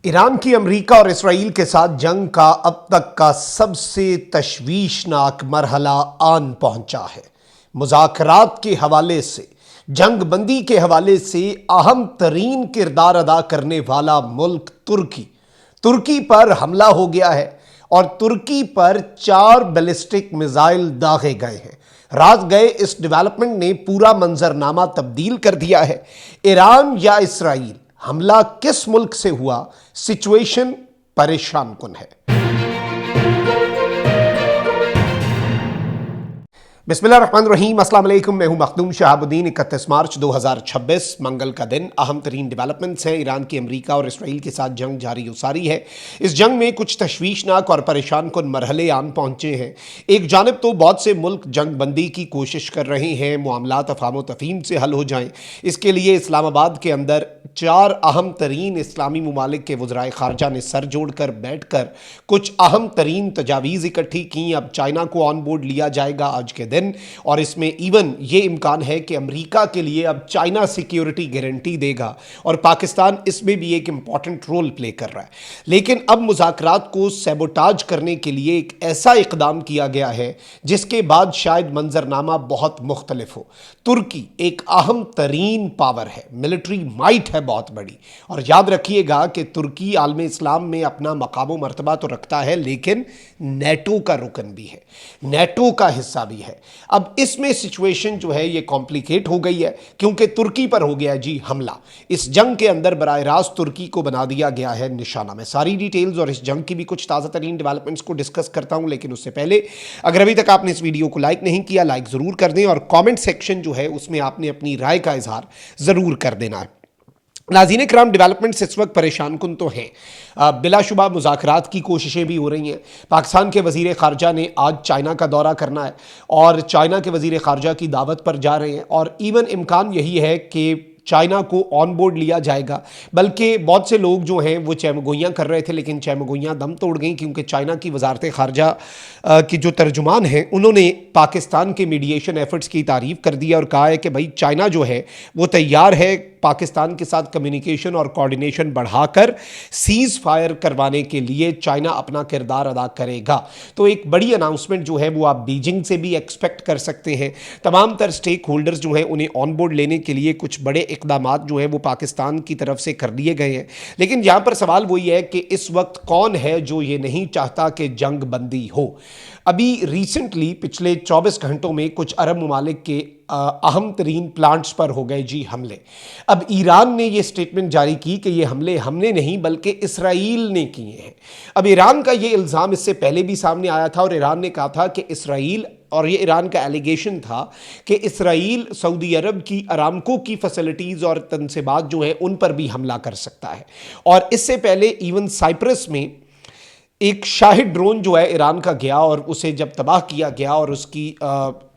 Iran की America और Israel के साथ जंग का अब तक का सबसे तशवीशनाक मरहला आन पहुंचा है। मुज़ाकरात के हवाले से, जंग बंदी के हवाले से अहम तरीन किरदार अदा करने वाला मुल्क तुर्की पर हमला हो गया है और तुर्की पर 4 बैलिस्टिक मिसाइल दागे गए हैं। रात गए इस डेवलपमेंट ने पूरा मंजरनामा तब्दील कर दिया है। ईरान या इसराइल, हमला किस मुल्क से हुआ, सिचुएशन परेशान कुन है। बिस्मिल्लाहिर्रहमानिर्रहीम, अस्सलाम वालेकुम। मैं हूं मखदूम शहाबुद्दीन। 31 मार्च 2026 मंगल का दिन। अहम तरीन डेवलपमेंट्स हैं। ईरान की अमेरिका और इसराइल के साथ जंग जारी उसारी है। इस जंग में कुछ तशवीशनाक और परेशान कुन मरहले आन पहुंचे हैं। एक जानिब तो बहुत से मुल्क जंग बंदी की कोशिश कर रहे हैं, मामलात अफ़ाम तफ़हीम से हल हो जाएं। इसके लिए इस्लामाबाद के अंदर 4 अहम तरीन इस्लामी ममालिक के वज़राए ख़ारजा ने सर जोड़ कर बैठ कर कुछ अहम तरीन तजावीज़ इकट्ठी की। अब चाइना को ऑन बोर्ड लिया जाएगा आज के दिन, और इसमें इवन ये इम्कान है कि अमेरिका के लिए अब चाइना सिक्योरिटी गारंटी देगा और पाकिस्तान इसमें भी एक इंपॉर्टेंट रोल प्ले कर रहा है। लेकिन अब मुज़ाकरात को सैबोटाज करने के लिए एक ऐसा इकदाम किया गया है जिसके बाद शायद मंजरनामा बहुत मुख्तलिफ हो। तुर्की एक अहम तरीन पावर है, मिलिट्री माइट है बहुत बड़ी, और याद रखिएगा कि तुर्की आलम इस्लाम में अपना मकाम मर्तबा तो रखता है, लेकिन नेटो का रुकन भी है, नेटो का हिस्सा भी है। अब इसमें सिचुएशन जो है ये कॉम्प्लिकेट हो गई है क्योंकि तुर्की पर हो गया जी हमला। इस जंग के अंदर बराह रास्त तुर्की को बना दिया गया है निशाना। मैं सारी डिटेल्स और इस जंग की भी कुछ ताज़ा तरीन डेवलपमेंट्स को डिस्कस करता हूं, लेकिन उससे पहले अगर अभी तक आपने इस वीडियो को लाइक नहीं किया, लाइक ज़रूर कर दें और कॉमेंट सेक्शन जो है उसमें आपने अपनी राय का इजहार ज़रूर कर देना है। नाज़रीन कराम, डेवलपमेंट्स इस वक्त परेशान कुन तो हैं। बिलाशुबा मुज़ाकरात की कोशिशें भी हो रही हैं। पाकिस्तान के वज़ीर ख़ारजा ने आज चाइना का दौरा करना है और चाइना के वज़ीर ख़ारजा की दावत पर जा रहे हैं, और इवन इम्कान यही है कि चाइना को ऑन बोर्ड लिया जाएगा। बल्कि बहुत से लोग जो हैं वो चहमगोइयाँ कर रहे थे, लेकिन चहमगोइयाँ दम तोड़ गई क्योंकि चाइना की वजारत ख़ारजा की जो तर्जुमान हैं उन्होंने पाकिस्तान के मीडिएशन एफर्ट्स की तारीफ़ कर दी और कहा है कि भाई चाइना जो है वो तैयार है पाकिस्तान के साथ कम्युनिकेशन और कोऑर्डिनेशन बढ़ाकर सीज़ फायर करवाने के लिए चाइना अपना किरदार अदा करेगा। तो एक बड़ी अनाउंसमेंट जो है वो आप बीजिंग से भी एक्सपेक्ट कर सकते हैं। तमाम तर स्टेक होल्डर्स जो हैं उन्हें ऑन बोर्ड लेने के लिए कुछ बड़े इक़दामात जो हैं वो पाकिस्तान की तरफ से कर लिए गए हैं। लेकिन यहाँ पर सवाल वही है कि इस वक्त कौन है जो ये नहीं चाहता कि जंग बंदी हो। अभी रिसेंटली पिछले 24 घंटों में कुछ अरब ममालिक के अहम तरीन प्लांट्स पर हो गए जी हमले। अब ईरान ने ये स्टेटमेंट जारी की कि ये हमले हमने नहीं बल्कि इसराइल ने किए हैं। अब ईरान का ये इल्ज़ाम इससे पहले भी सामने आया था और ईरान ने कहा था कि इसराइल, और ये ईरान का एलिगेशन था कि इसराइल सऊदी अरब की अरामको की फैसिलिटीज़ और तनसीबात जो हैं उन पर भी हमला कर सकता है। और इससे पहले इवन साइप्रस में एक शाहिद ड्रोन जो है ईरान का गया और उसे जब तबाह किया गया और उसकी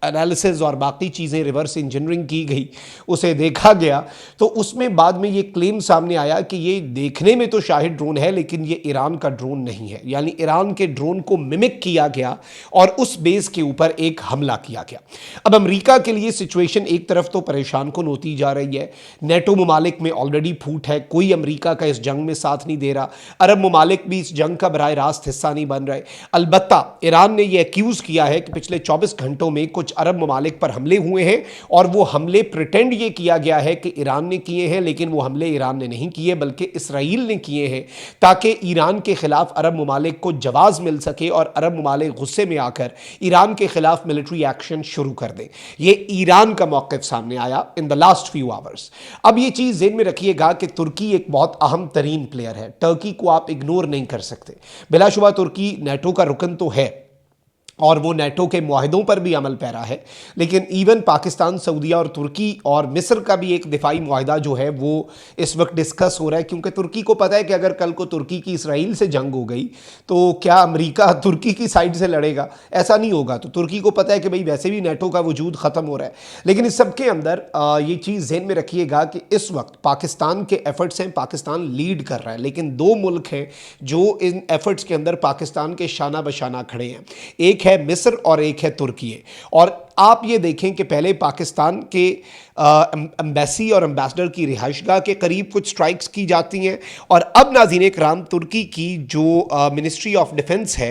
एनालिसिस और बाकी चीज़ें रिवर्स इंजीनियरिंग की गई, उसे देखा गया, तो उसमें बाद में ये क्लेम सामने आया कि ये देखने में तो शाहिद ड्रोन है लेकिन ये ईरान का ड्रोन नहीं है। यानी ईरान के ड्रोन को मिमिक किया गया और उस बेस के ऊपर एक हमला किया गया। अब अमेरिका के लिए सिचुएशन एक तरफ तो परेशान कुन होती जा रही है। नेटो ममालिक में ऑलरेडी फूट है, कोई अमेरिका का इस जंग में साथ नहीं दे रहा। अरब ममालिक भी इस जंग का बराह रास्त हिस्सा नहीं बन रहे। अलबत्ता ईरान ने यह एक्यूज़ किया है कि पिछले 24 घंटों में कुछ अरब ममालिक पर हमले हुए हैं और वो हमले प्रिटेंड ये किया गया है कि ईरान ने किए हैं, लेकिन वो हमले ईरान ने नहीं किए बल्कि इसराइल ने किए हैं, ताकि ईरान के खिलाफ अरब ममालिक को जवाज़ मिल सके और अरब ममालिक गुस्से में आकर ईरान के खिलाफ मिलिट्री एक्शन शुरू कर दें। ये ईरान का मौक़िफ़ सामने आया in the last few hours. अब ये चीज़ ज़हन में रखिएगा कि तुर्की एक बहुत अहम तरीन प्लेयर है। टर्की को आप इग्नोर नहीं कर सकते। बिलाशुबा तुर्की नेटो का रुकन तो है और वो नेटो के मुआहिदों पर भी अमल पैरा है, लेकिन इवन पाकिस्तान, सऊदीया और तुर्की और मिस्र का भी एक दिफाई मुआहिदा जो है वो इस वक्त डिस्कस हो रहा है, क्योंकि तुर्की को पता है कि अगर कल को तुर्की की इसराइल से जंग हो गई तो क्या अमेरिका तुर्की की साइड से लड़ेगा? ऐसा नहीं होगा। तो तुर्की को पता है कि भाई वैसे भी नेटो का वजूद ख़त्म हो रहा है। लेकिन इस सब के अंदर ये चीज़ ज़हन में रखिएगा कि इस वक्त पाकिस्तान के एफर्ट्स हैं, पाकिस्तान लीड कर रहा है, लेकिन 2 मुल्क हैं जो इन एफर्ट्स के अंदर पाकिस्तान के शाना बशाना खड़े हैं। एक है मिस्र और एक है तुर्की। और आप ये देखें कि पहले पाकिस्तान के एम्बेसी और एम्बेसडर की रिहाइशगाह के करीब कुछ स्ट्राइक्स की जाती हैं, और अब नाज़रीन इकराम तुर्की की जो मिनिस्ट्री ऑफ डिफेंस है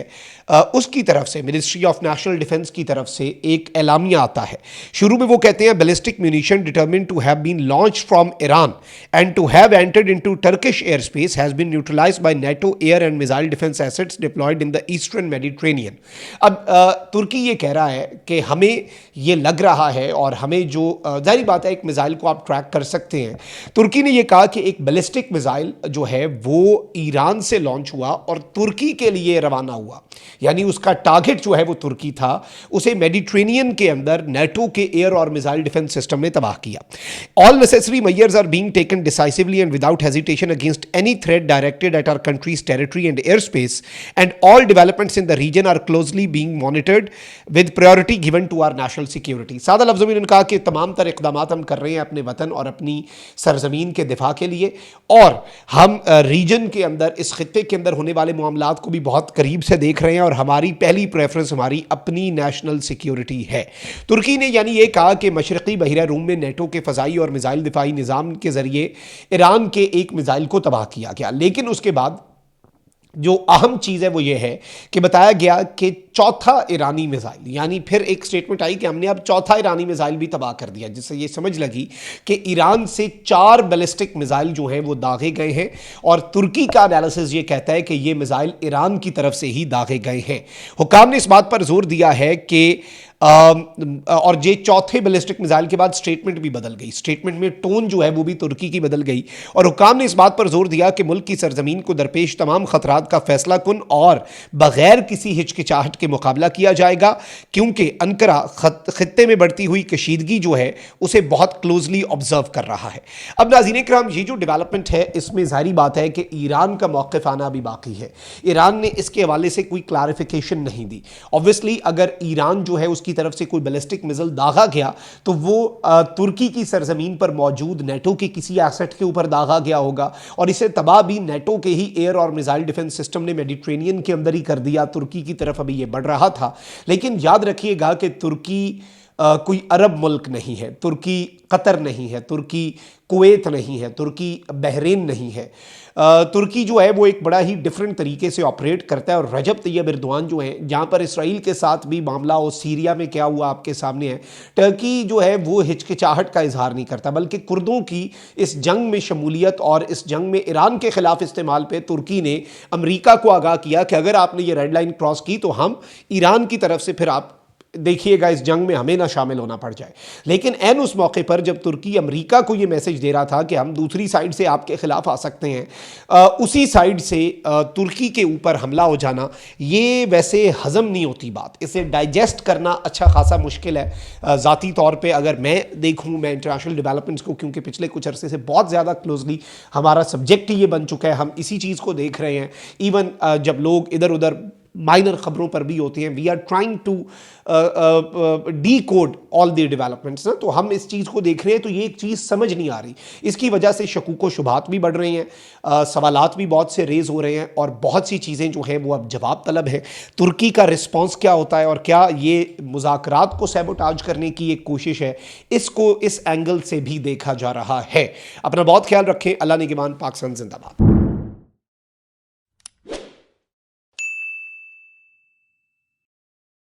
उसकी तरफ से, मिनिस्ट्री ऑफ नेशनल डिफेंस की तरफ से एक एलामिया आता है। शुरू में वो कहते हैं ballistic munition determined to have been launched from Iran and to have entered into Turkish air space has been neutralised by NATO air and missile defence assets deployed in the Eastern Mediterranean. अब तुर्की ये कह रहा है कि हमें ये लग रहा है, और हमें जो जाहिर बात है एक मिसाइल को आप ट्रैक कर सकते हैं। तुर्की ने ये कहा कि एक बैलिस्टिक मिसाइल जो है वो ईरान से लॉन्च हुआ और तुर्की के लिए रवाना हुआ, यानी उसका टारगेट जो है वो तुर्की था, उसे मेडिटेरेनियन के अंदर नेटो के एयर और मिसाइल डिफेंस सिस्टम ने तबाह किया। All necessary measures are being taken decisively and without hesitation against any threat directed at our country's territory and air space and all developments in the region are closely being monitored with priority given to our national security. सादा लफ्ज़ों में उन्होंने कहा कि तमाम तर इक़दाम हम कर रहे हैं अपने वतन और अपनी सरजमीन के दिफा के लिए, और हम रीजन के अंदर, इस खित्ते के अंदर होने वाले मामलात को भी बहुत करीब से देख रहे हैं, और हमारी पहली प्रेफरेंस हमारी अपनी नेशनल सिक्योरिटी है। तुर्की ने यानी ये कहा कि मशरक़ी बहिरा रूम में नेटो के फ़ज़ाई और मिसाइल दिफाई निज़ाम के ज़रिए ईरान के एक मिसाइल को तबाह किया गया, लेकिन उसके बाद जो अहम चीज़ है वो ये है कि बताया गया कि चौथा ईरानी मिसाइल, यानी फिर एक स्टेटमेंट आई कि हमने अब चौथा ईरानी मिसाइल भी तबाह कर दिया, जिससे ये समझ लगी कि ईरान से 4 बैलिस्टिक मिसाइल जो हैं वो दागे गए हैं, और तुर्की का एनालिसिस ये कहता है कि ये मिसाइल ईरान की तरफ से ही दागे गए हैं। हुकाम ने इस बात पर जोर दिया है कि और ये चौथे बैलिस्टिक मिसाइल के बाद स्टेटमेंट भी बदल गई, स्टेटमेंट में टोन जो है वो भी तुर्की की बदल गई, और हुकाम ने इस बात पर जोर दिया कि मुल्क की सरजमीन को दरपेश तमाम खतरात का फैसला कुन और बगैर किसी हिचकिचाहट के मुकाबला किया जाएगा, क्योंकि अंकरा खित्ते में बढ़ती हुई कशीदगी जो है उसे बहुत क्लोजली ऑब्जर्व कर रहा है। अब नाज़रीन किराम, ये जो डेवलपमेंट है इसमें जाहिर बात है कि ईरान का मौक़िफ़ आना अभी बाकी है। ईरान ने इसके हवाले से कोई क्लैरिफिकेशन नहीं दी। ऑब्वियसली अगर ईरान जो है उसकी तरफ से कोई बैलिस्टिक मिसाइल दागा गया तो वो तुर्की की सरजमीन पर मौजूद नेटो के किसी एसेट के ऊपर दागा गया होगा, और इसे तबाह भी नेटो के ही एयर और मिसाइल डिफेंस सिस्टम ने मेडिटेरेनियन के अंदर ही कर दिया। तुर्की की तरफ अभी ये बढ़ रहा था, लेकिन याद रखिएगा कि तुर्की कोई अरब मुल्क नहीं है, तुर्की कतर नहीं है, तुर्की कुवैत नहीं है, तुर्की बहरीन नहीं है। तुर्की जो है वो एक बड़ा ही डिफरेंट तरीके से ऑपरेट करता है, और रजब तैयब एर्दोआन जो है, जहाँ पर इसराइल के साथ भी मामला हो, सीरिया में क्या हुआ आपके सामने है, टर्की जो है वो हिचकिचाहट का इजहार नहीं करता, बल्कि कुर्दों की इस जंग में शमूलियत और इस जंग में ईरान के खिलाफ इस्तेमाल पे तुर्की ने अमेरिका को आगाह किया कि अगर आपने ये रेड लाइन क्रॉस की तो हम ईरान की तरफ से फिर आप देखिएगा इस जंग में हमें ना शामिल होना पड़ जाए। लेकिन ऐन उस मौके पर जब तुर्की अमेरिका को ये मैसेज दे रहा था कि हम दूसरी साइड से आपके खिलाफ आ सकते हैं, उसी साइड से तुर्की के ऊपर हमला हो जाना, ये वैसे हजम नहीं होती बात, इसे डाइजेस्ट करना अच्छा खासा मुश्किल है। ज़ाती तौर पे अगर मैं देखूँ, मैं इंटरनेशनल डेवलपमेंट्स को क्योंकि पिछले कुछ अरसे से बहुत ज़्यादा क्लोजली हमारा सब्जेक्ट ही ये बन चुका है, हम इसी चीज़ को देख रहे हैं। इवन जब लोग इधर उधर माइनर खबरों पर भी होती हैं, we are trying to decode all the developments ना, तो हम इस चीज़ को देख रहे हैं, तो ये एक चीज़ समझ नहीं आ रही। इसकी वजह से शकूक व शुबात भी बढ़ रही हैं, सवालात भी बहुत से रेज़ हो रहे हैं, और बहुत सी चीज़ें जो हैं वो अब जवाब तलब हैं। तुर्की का रिस्पॉन्स क्या होता है, और क्या ये मुज़ाकरात को सैबोटाज करने की एक कोशिश है, इसको इस एंगल से भी देखा जा रहा है। अपना बहुत ख्याल रखें। अल्लाह निगहबान। पाकिस्तान जिंदाबाद।